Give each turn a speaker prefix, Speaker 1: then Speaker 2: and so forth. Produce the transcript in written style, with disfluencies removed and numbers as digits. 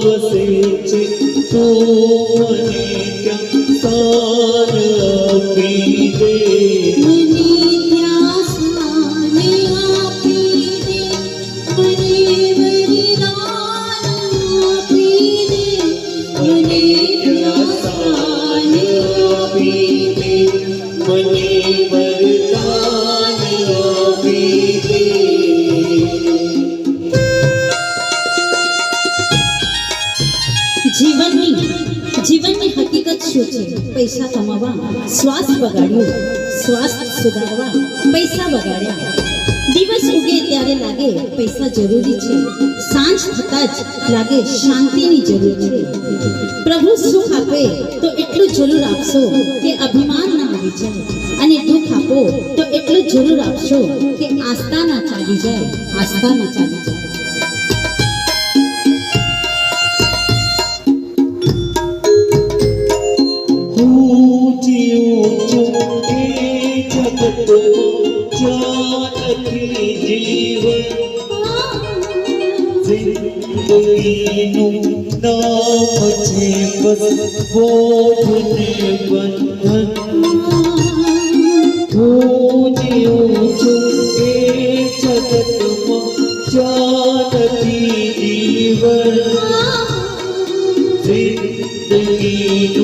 Speaker 1: વસે છે તો મને ક્યાં સ્થાન આપી દે
Speaker 2: મને ત્યાં સ્થાન આપી દે મને વરદાન આપી દે મને ત્યાં સ્થાન આપી દે
Speaker 1: મને વરદાન આપી દે
Speaker 2: જીવનની હકીકત શું છે? પૈસા કમાવા શ્વાસ બગાડ્યો, સ્વાસ્થ્ય સુધારવા પૈસા બગાડ્યા. દિવસ ઉગે ત્યારે લાગે પૈસા જરૂરી છે, સાંજ થતાં જ લાગે શાંતિની જરૂર છે. પ્રભુ સુખ આપે તો એટલું જરૂર આપશો કે અભિમાન ના આવી જાય, અને દુઃખ આપો તો એટલું જરૂર આપશો કે આસ્થા ના ચાલી જાય, આસ્થા ના ચાલી જાય.
Speaker 1: જિંદગીનું નામ છે બસ બોધને બંધન હું જીવું છું એ જગતમાં જાનતી જીવન જિંદગીનું